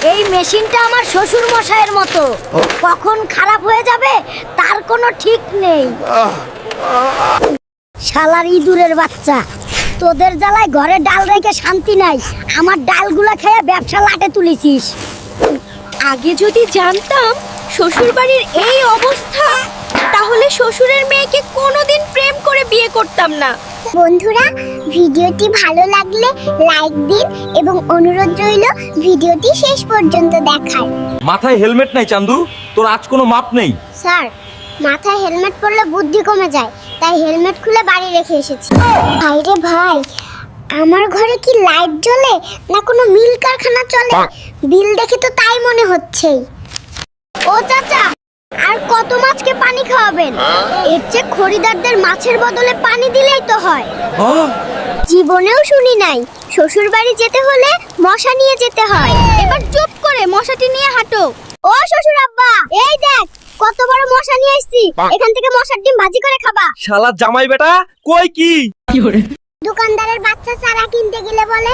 এই মেশিনটা আমার শ্বশুর মশাইয়ের মতো, কখন খারাপ হয়ে যাবে তার কোনো ঠিক নেই। শালার ইঁদুরের বাচ্চা, তোদের জ্বালায় ঘরে ডাল রেখে শান্তি নাই, আমার ডালগুলা খেয়ে ব্যবসা লাটে তুলেছিস। আগে যদি জানতাম শ্বশুর বাড়ির এই অবস্থা, তাহলে শ্বশুরের মেয়েকে কোনোদিন প্রেম করে বিয়ে করতাম না। বন্ধুরা, ভিডিওটি ভালো লাগলে লাইক দিন এবং অনুরোধ রইল ভিডিওটি শেষ পর্যন্ত দেখার। মাথায় হেলমেট নাই চান্দু, তোর আজ কোনো মাপ নেই। স্যার, মাথায় হেলমেট পরলে বুদ্ধি কমে যায়, তাই হেলমেট খুলে বাড়ি রেখে এসেছি। ভাইরে ভাই, আমার ঘরে কি লাইট জ্বলে না কোনো মিল কারখানা চলে? বিল দেখে তো তাই মনে হচ্ছে। ও চাচা, আর কত মাছকে পানি খাওয়াবেন? এর চেয়ে খরিদারদের মাছের বদলে পানি দিলেই তো হয়। জীবনেও শুনি নাই শ্বশুর বাড়ি যেতে হলে মশা নিয়ে যেতে হয়। এবার চুপ করে মশাটি নিয়ে হাঁটো। ও শ্বশুর আব্বা, এই দেখ কত বড় মশা নিয়ে আসছি, এখান থেকে মশার ডিম ভাজি করে খাবা। শালা জামাই বেটা, কই কি? দোকানদারের বাচ্চা চারা কিনতে গেলে বলে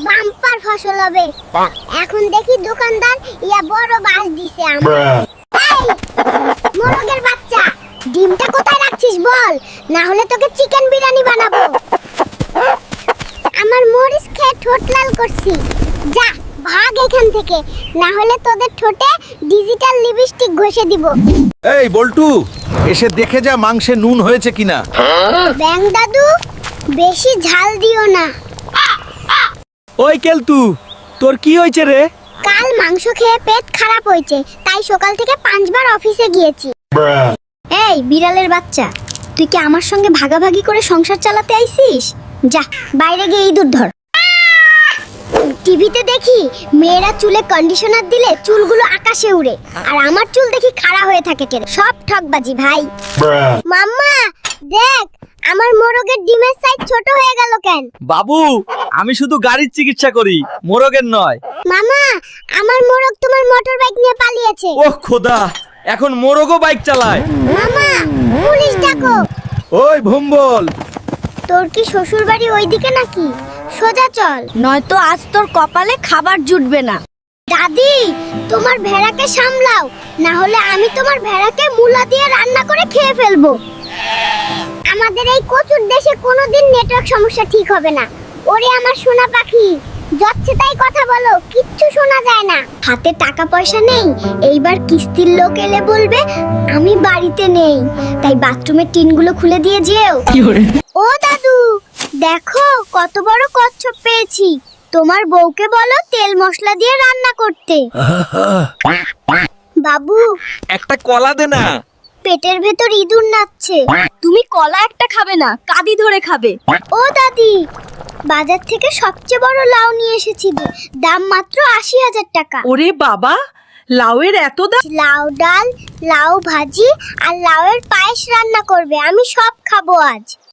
বাম্পার ফসল হবে, এখন দেখি দোকানদার ইয়া বড় বাস দিছে আমার। এই মোরগের বাচ্চা, ডিমটা কোথায় রাখছিস বল, না হলে তোকে চিকেন বিরিয়ানি বানাবো। আমার মরিচ খেয়ে ঠোঁট লাল করছি, যা ভাগ এখান থেকে, না হলে তোদের ঠোঁটে ডিজিটাল লিপস্টিক ঘষে দিব। এই বল্টু, এসে দেখে যা মাংসে নুন হয়েছে কিনা। ব্যাং দাদু, বেশি ঝাল দিও না। ওই কেলতু, তোর কি হয়েছে রে? কাল মাংস খেয়ে পেট খারাপ হয়েছে, তাই সকাল থেকে 5 বার অফিসে গিয়েছি। এই বিড়ালের বাচ্চা, তুই কি আমার সঙ্গে ভাগাভাগি করে সংসার চালাতে আইছিস? যা বাইরে গিয়ে ইঁদুর ধর। টিভিতে দেখি মেয়েরা চুলে কন্ডিশনার দিলে চুলগুলো আকাশে উড়ে, আর আমার চুল দেখি খাড়া হয়ে থাকে কেন? সব ঠকবাজি ভাই। মাম্মা দেখ, আমার মোরগের ডিমের সাইজ ছোট হয়ে গেল কেন? বাবু, আমি শুধু গাড়ির চিকিৎসা করি, মোরগের নয়। মামা, আমার মোরগ তোমার মোটর বাইক নিয়ে পালিয়েছে। ওহ খোদা, এখন মোরগও বাইক চালায়। মামা, পুলিশ ডাকো। ওই ভম্বল, তোর কি শ্বশুর বাড়ি ওইদিকে নাকি? সোজা চল, নয়তো আজ তোর কপালে খাবার জুটবে না। দাদি তোমার ভেড়াকে সামলাও, না হলে আমি তোমার ভেড়াকে মূলা দিয়ে রান্না করে খেয়ে ফেলবো। আমাদের এই কচুর দেশে কোনোদিন নেটওয়ার্ক সমস্যা ঠিক হবে না। ওরে আমার সোনা পাখি, যাচ্ছে তাই কথা বলো, কিচ্ছু শোনা যায় না। হাতে টাকা পয়সা নেই, এইবার কিস্তির লোক এলে বলবে আমি বাড়িতে নেই, তাই বাথরুমের টিনগুলো খুলে দিয়ে যেও। ও দাদু, দেখো কত বড় কচ্ছপ পেয়েছি, তোমার বউকে বলো তেল মশলা দিয়ে রান্না করতে। বাবু, একটা কলা দে না। পেটের ভেতর ইঁদুর নাচছে। তুমি কলা একটা খাবে না, কাঁদি ধরে খাবে। ও দাদি, বাজার থেকে সবচেয়ে বড় লাউ নিয়ে এসেছি, দাম মাত্র 80,000 টাকা। ওরে বাবা, লাউয়ের এত দাম! লাউ ডাল, লাউ ভাজি আর লাউয়ের পায়েস রান্না করবে, আমি সব খাবো আজ।